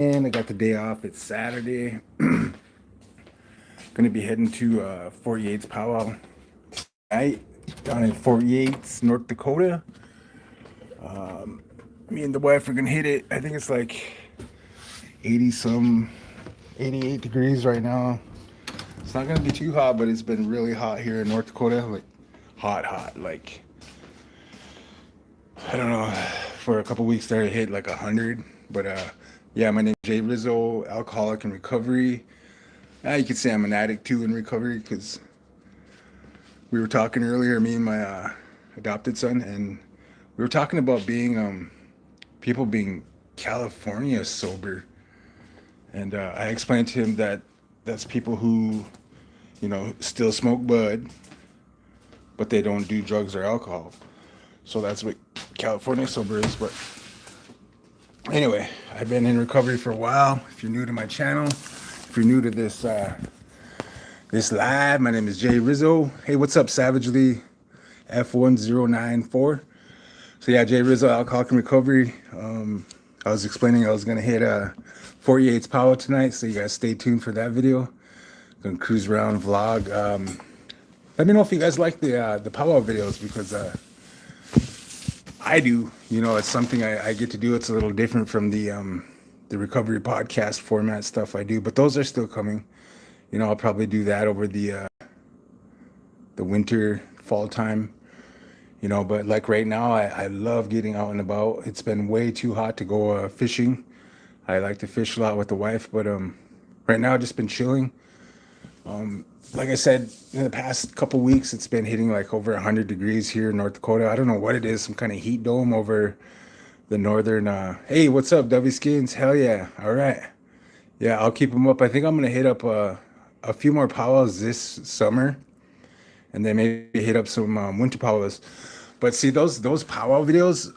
And I got the day off. It's Saturday. Gonna be heading to 48's Powwow tonight down in 48's, North Dakota. Me and the wife are gonna hit it. I think it's like 80 some, 88 degrees right now. It's not gonna be too hot, but it's been really hot here in North Dakota. Like hot, hot. Like I don't know. For a couple weeks there, it hit like 100. But yeah, my name's Jay Rizzo, alcoholic in recovery. You could say I'm an addict too in recovery because we were talking earlier, me and my adopted son, and we were talking about being people being California sober, and I explained to him that that's people who, still smoke bud, but they don't do drugs or alcohol. So that's what California sober is. But anyway, I've been in recovery for a while. If you're new to my channel, if you're new to this live, my name is Jay Rizzo. Hey, what's up, Savagely F1094? So yeah, Jay Rizzo, alcoholic in recovery. I was explaining I was gonna hit 48's Powwow tonight, so you guys stay tuned for that video. Gonna cruise around vlog. Let me know if you guys like the Powwow videos because I do. It's something I get to do. It's a little different from the recovery podcast format stuff I do, but those are still coming. I'll probably do that over the winter, fall time. But like right now, I love getting out and about. It's been way too hot to go fishing. I like to fish a lot with the wife, but right now I've just been chilling. Like I said, in the past couple weeks, it's been hitting like over 100 degrees here in North Dakota. I don't know what it is, some kind of heat dome over the northern. Hey, what's up, Dovey Skins? Hell yeah! All right, yeah, I'll keep them up. I think I'm gonna hit up a few more powwows this summer, and then maybe hit up some winter powwows. But see those powwow videos.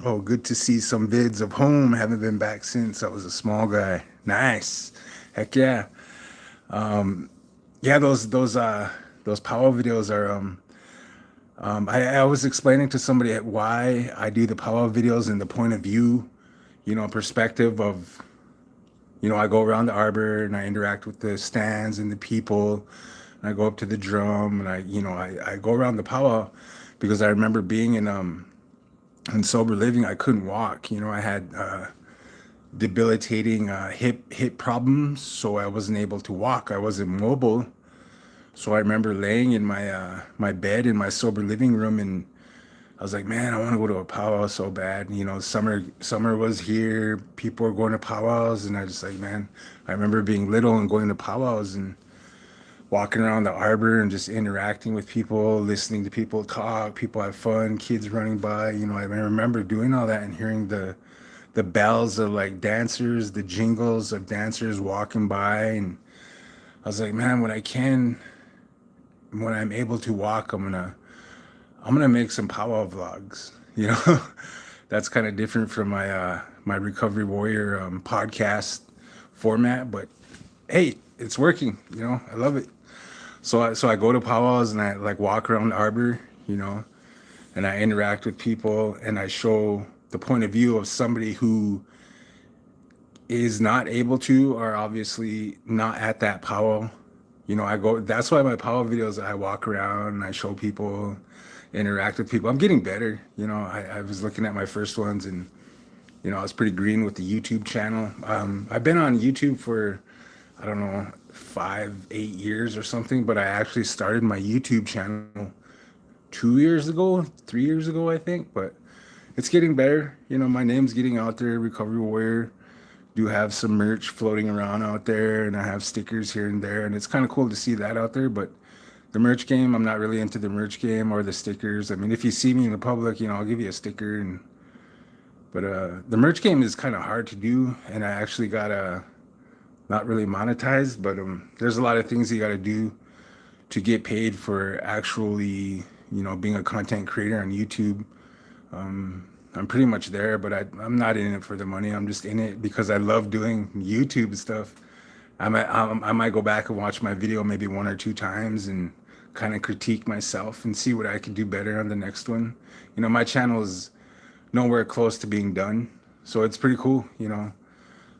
Oh, good to see some vids of home. Haven't been back since I was a small guy. Nice, heck yeah. Yeah, those powwow videos are. I was explaining to somebody why I do the powwow videos and the point of view, perspective of, I go around the arbor and I interact with the stands and the people, and I go up to the drum and I go around the powwow because I remember being in sober living. I couldn't walk. I had debilitating hip problems, so I wasn't able to walk. I wasn't mobile. So I remember laying in my bed in my sober living room, and I was like, man, I want to go to a powwow so bad. Summer was here. People were going to powwows, and I just like, man, I remember being little and going to powwows and walking around the arbor and just interacting with people, listening to people talk, people have fun, kids running by. I remember doing all that and hearing the bells of like dancers, the jingles of dancers walking by, and I was like, man, when I'm able to walk, I'm gonna make some powwow vlogs. That's kind of different from my recovery warrior podcast format, but hey, it's working. I love it. So I go to powwows and I like walk around the arbor, and I interact with people and I show the point of view of somebody who is not able to, or obviously not at that powwow. I go, that's why my powwow videos, I walk around and I show people, interact with people. I'm getting better. I was looking at my first ones and, I was pretty green with the YouTube channel. I've been on YouTube for, I don't know, 5, 8 years or something, but I actually started my YouTube channel 2 years ago, 3 years ago, I think, but it's getting better. My name's getting out there, Recovery Warrior. Do have some merch floating around out there, and I have stickers here and there, and it's kind of cool to see that out there. But the merch game, I'm not really into the merch game or the stickers. I mean, if you see me in the public, I'll give you a sticker, but the merch game is kind of hard to do, and I actually got not really monetized, but there's a lot of things you got to do to get paid for actually, being a content creator on YouTube. I'm pretty much there, but I'm not in it for the money. I'm just in it because I love doing YouTube stuff. I might go back and watch my video maybe 1 or 2 times and kind of critique myself and see what I could do better on the next one. My channel is nowhere close to being done, so it's pretty cool.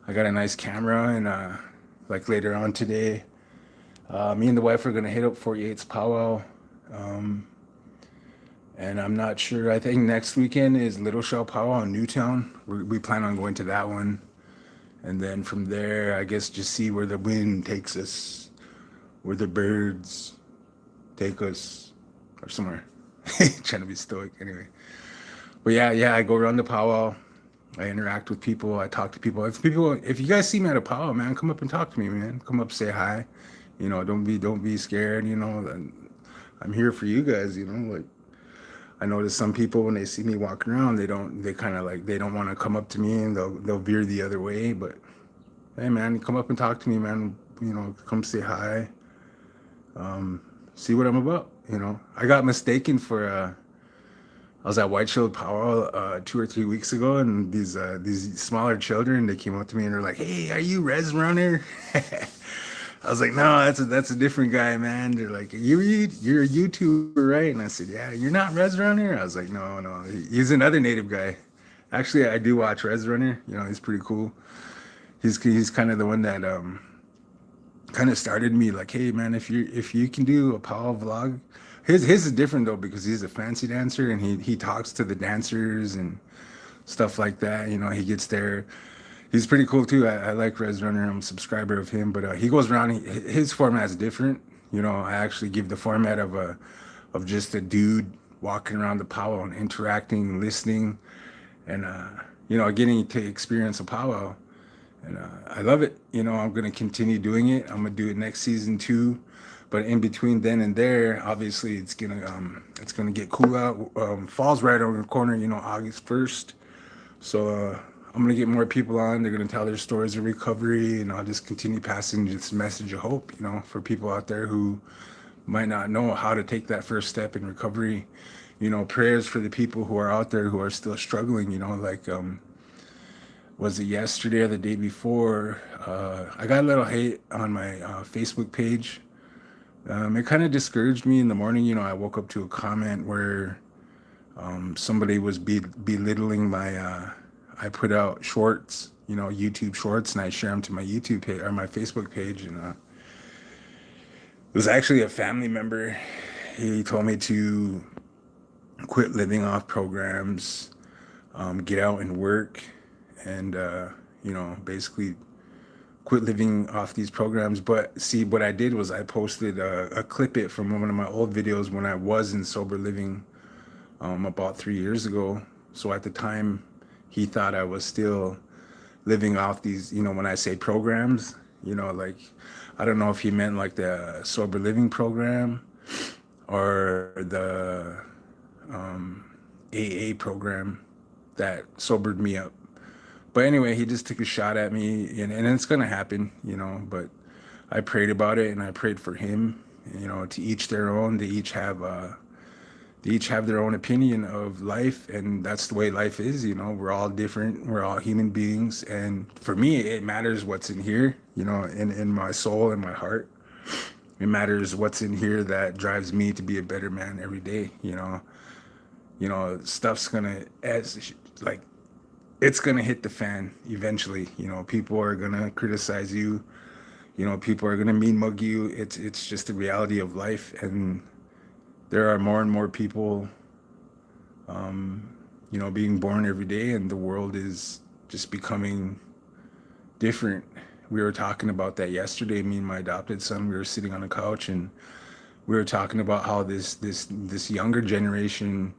I got a nice camera, and like later on today, me and the wife are gonna hit up 48's powwow. Um, and I'm not sure. I think next weekend is Little Shell Powwow in Newtown. We plan on going to that one, and then from there, I guess just see where the wind takes us, where the birds take us, or somewhere. Trying to be stoic, anyway. But yeah, I go around the powwow. I interact with people. I talk to people. If you guys see me at a powwow, man, come up and talk to me, man. Come up, say hi. Don't be scared. I'm here for you guys. Like I notice some people when they see me walking around, they kind of like they don't want to come up to me, and they'll veer the other way. But hey, man, come up and talk to me, man. Come say hi. See what I'm about. I got mistaken for I was at White Shield Power 2 or 3 weeks ago, and these smaller children, they came up to me and they're like, "Hey, are you Res Runner?" I was like, "No, that's a different guy, man." They're like, "You're a YouTuber, right?" And I said, "Yeah, you're not Res Runner." I was like, "No, he's another native guy." Actually, I do watch Res Runner. He's pretty cool. He's kind of the one that kind of started me like, hey man, if you can do a power vlog. His is different though because he's a fancy dancer, and he talks to the dancers and stuff like that. He gets there. He's pretty cool too. I like Res Runner. I'm a subscriber of him, but he goes around. His format is different. I actually give the format of just a dude walking around the powwow and interacting, listening, and getting to experience a powwow. And I love it. I'm gonna continue doing it. I'm gonna do it next season too. But in between then and there, obviously it's gonna get cool out. Fall's right around the corner. August 1st. So I'm gonna get more people on. They're gonna tell their stories of recovery, and I'll just continue passing this message of hope. For people out there who might not know how to take that first step in recovery. Prayers for the people who are out there who are still struggling. Like was it yesterday or the day before? I got a little hate on my Facebook page. It kind of discouraged me in the morning. I woke up to a comment where somebody was belittling my. I put out shorts, YouTube shorts, and I share them to my YouTube page or my Facebook page, and it was actually a family member. He told me to quit living off programs, get out and work, and basically quit living off these programs. But see, what I did was I posted a clip it from one of my old videos when I was in sober living about 3 years ago. So at the time, he thought I was still living off these, when I say programs, like I don't know if he meant like the sober living program or the AA program that sobered me up. But anyway, he just took a shot at me, and it's gonna happen, But I prayed about it, and I prayed for him. To each their own. They each have their own opinion of life, and that's the way life is. We're all different. We're all human beings, and for me, it matters what's in here. In my soul and my heart. It matters what's in here that drives me to be a better man every day. Stuff's gonna like. It's gonna hit the fan eventually. People are gonna criticize you. People are gonna mean mug you. It's just the reality of life, and there are more and more people, being born every day, and the world is just becoming different. We were talking about that yesterday. Me and my adopted son. We were sitting on a couch, and we were talking about how this younger generation,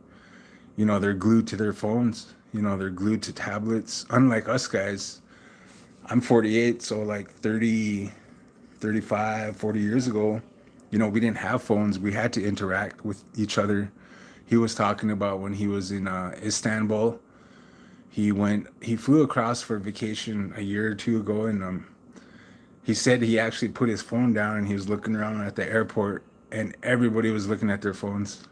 they're glued to their phones. They're glued to tablets. Unlike us guys, I'm 48, so like 30, 35, 40 years ago, we didn't have phones. We had to interact with each other. He was talking about when he was in Istanbul. He flew across for vacation a year or two ago, and he said he actually put his phone down and he was looking around at the airport, and everybody was looking at their phones.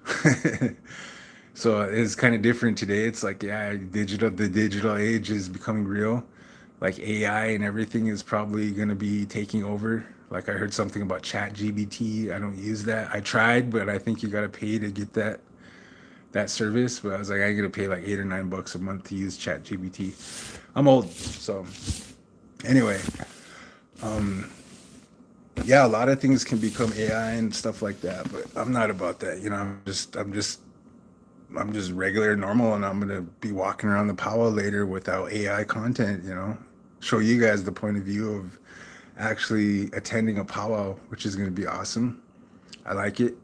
So it's kind of different today. It's like, yeah, the digital age is becoming real. Like AI and everything is probably going to be taking over. Like I heard something about Chat GBT. I don't use that. I tried, but I think you got to pay to get that service. But I was like, I got to pay like $8 or $9 a month to use Chat GBT. I'm old, so Anyway, yeah, a lot of things can become AI and stuff like that, but I'm not about that. You know, I'm just regular, normal, and I'm gonna be walking around the powwow later without AI content. You know, show you guys the point of view of actually attending a powwow, which is gonna be awesome. I like it,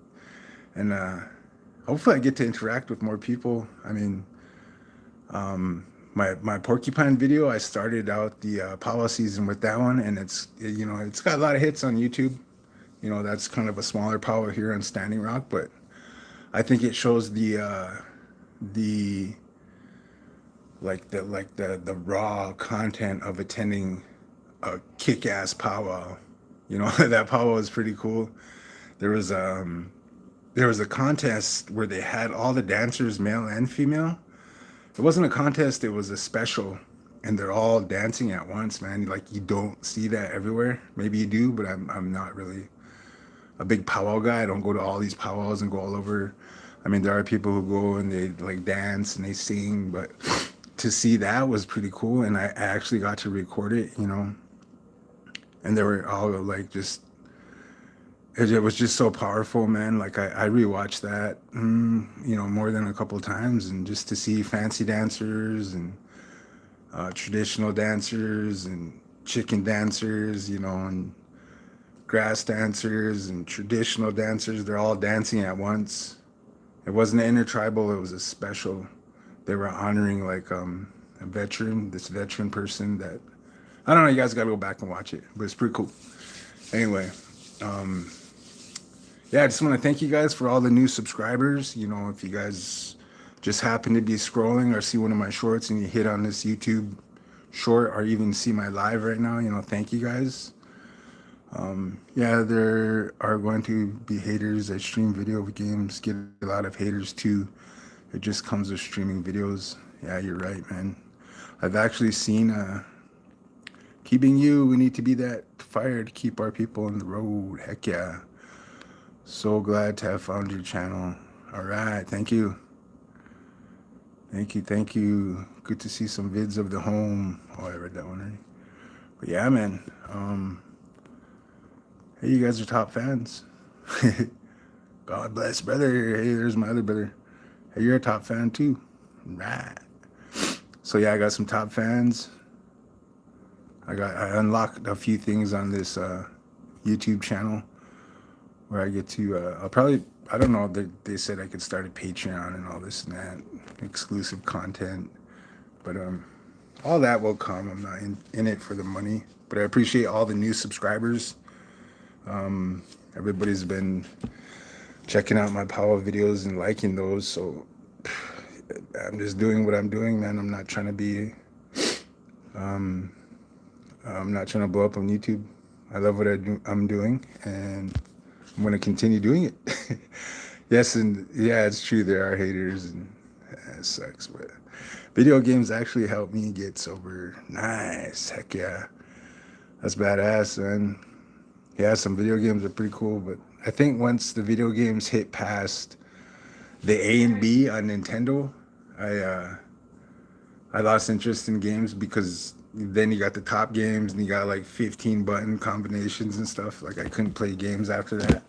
and hopefully I get to interact with more people. I mean, my porcupine video, I started out the powwow season with that one, and you know, it's got a lot of hits on YouTube. You know, that's kind of a smaller powwow here on Standing Rock, but I think it shows the the raw content of attending a kick-ass powwow. You know, that powwow was pretty cool. There was there was a contest where they had all the dancers, male and female. It wasn't a contest, it was a special, and they're all dancing at once, man. Like, you don't see that everywhere. Maybe you do, but I'm not really a big powwow guy. I don't go to all these powwows and go all over. I mean, there are people who go and they like dance and they sing, but to see that was pretty cool. And I actually got to record it, you know. And they were all like just, it was just so powerful, man. Like I rewatched that, you know, more than a couple of times, and just to see fancy dancers and traditional dancers and chicken dancers, you know, and grass dancers and traditional dancers, they're all dancing at once. It wasn't an intertribal, it was a special. They were honoring like a veteran, this veteran person that, I don't know, you guys got to go back and watch it, but it's pretty cool. Anyway, yeah, I just want to thank you guys for all the new subscribers. You know, if you guys just happen to be scrolling or see one of my shorts and you hit on this YouTube short or even see my live right now, you know, thank you guys. Yeah, there are going to be haters that stream video games, get a lot of haters too. It just comes with streaming videos. Yeah, you're right, man. I've actually seen keeping you, we need to be that fire to keep our people on the road. Heck yeah. So glad to have found your channel. All right, thank you. Thank you, thank you. Good to see some vids of the home. Oh, I read that one already. But yeah, man. Hey, you guys are top fans. God bless, brother. Hey, there's my other brother. Hey, you're a top fan too. Right. So yeah, I got some top fans. I unlocked a few things on this YouTube channel where I get to I'll probably, I don't know, they said I could start a Patreon and all this and that, exclusive content, but all that will come. I'm not in it for the money, but I appreciate all the new subscribers. Everybody's been checking out my Powwow videos and liking those, so I'm just doing what I'm doing, man. I'm not trying to be I'm not trying to blow up on YouTube. I love what I'm doing, and I'm going to continue doing it. Yes, and yeah, it's true, there are haters, and it sucks, but video games actually helped me get sober. Nice. Heck yeah. That's badass, man. Yeah, some video games are pretty cool, but I think once the video games hit past the A and B on Nintendo, I lost interest in games, because then you got the top games and you got like 15 button combinations and stuff. Like, I couldn't play games after that.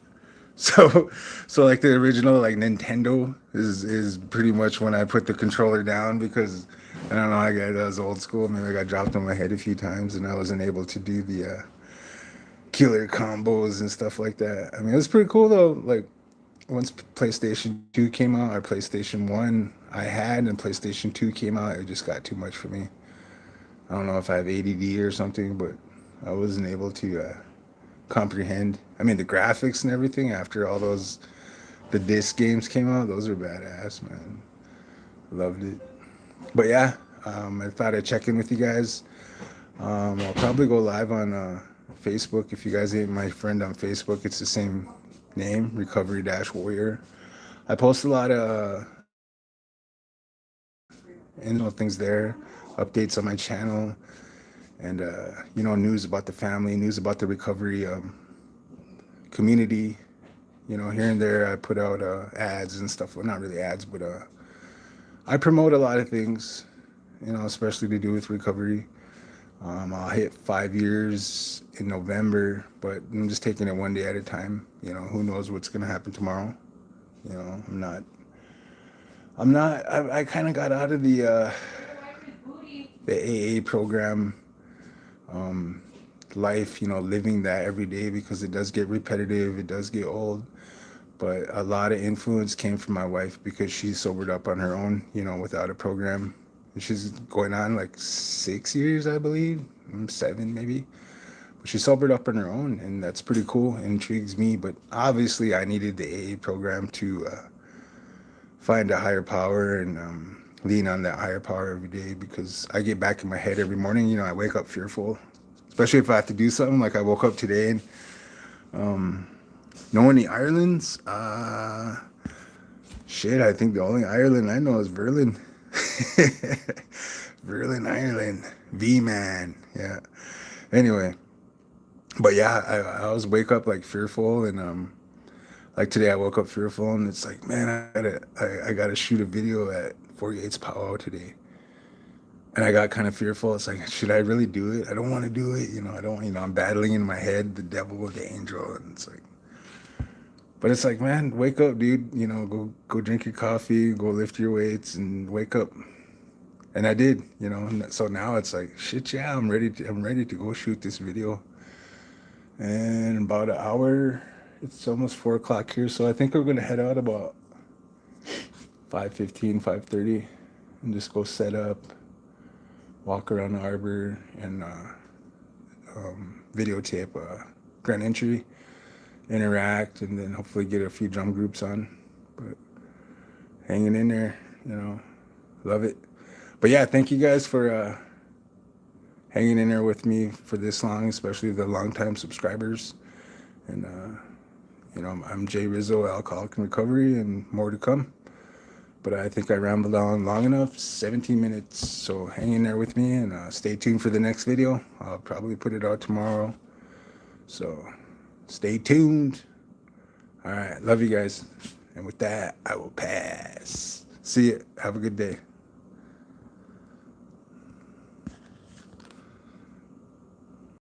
So like the original like Nintendo is pretty much when I put the controller down, because I don't know, that was old school. Maybe I got dropped on my head a few times and I wasn't able to do the killer combos and stuff like that. I mean, it was pretty cool though. Like, once PlayStation 2 came out, or PlayStation 1 I had, and PlayStation 2 came out, it just got too much for me. I don't know if I have ADD or something, but I wasn't able to comprehend. I mean, the graphics and everything after all those, the disc games came out, those are badass, man. Loved it. But yeah, I thought I'd check in with you guys. I'll probably go live on Facebook. If you guys ain't my friend on Facebook, it's the same name, Recovery-Warrior. I post a lot of things there, updates on my channel, and you know, news about the family, news about the recovery community. You know, here and there I put out ads and stuff. Well, not really ads, but I promote a lot of things, you know, especially to do with recovery. I'll hit 5 years in November, but I'm just taking it one day at a time. Who knows what's gonna happen tomorrow? I kind of got out of the AA program life, living that every day because it does get repetitive, it does get old. But a lot of influence came from my wife because she sobered up on her own, without a program. And she's going on like 6 years, I believe, 7 maybe. But she sobered up on her own, and that's pretty cool. It intrigues me. But obviously, I needed the AA program to find a higher power and lean on that higher power every day because I get back in my head every morning. I wake up fearful, especially if I have to do something. Like I woke up today and know any Irelands? Shit, I think the only Ireland I know is Verlin. Verlin, Ireland. V-Man. Yeah. Anyway, but yeah, I always wake up like fearful, and like today I woke up fearful, and it's like, man, I gotta shoot a video at 48's Powwow today. And I got kind of fearful. It's like, should I really do it? I don't want to do it. I don't, I'm battling in my head the devil, the angel. And it's like, but it's like, man, wake up, dude. Go drink your coffee, go lift your weights, and wake up. And I did, And so now it's like, shit, yeah, I'm ready to go shoot this video. And about an hour, it's almost 4 o'clock here, so I think we're gonna head out about 5:15, 5:30, and just go set up, walk around the harbor, and videotape Grand Entry, interact, and then hopefully get a few drum groups on. But hanging in there, love it. But yeah, thank you guys for hanging in there with me for this long, especially the longtime subscribers. And I'm Jay Rizzo, Alcoholic in Recovery, and more to come. But I think I rambled on long enough, 17 minutes. So hang in there with me, and stay tuned for the next video. I'll probably put it out tomorrow. So stay tuned. All right, love you guys. And with that, I will pass. See you. Have a good day.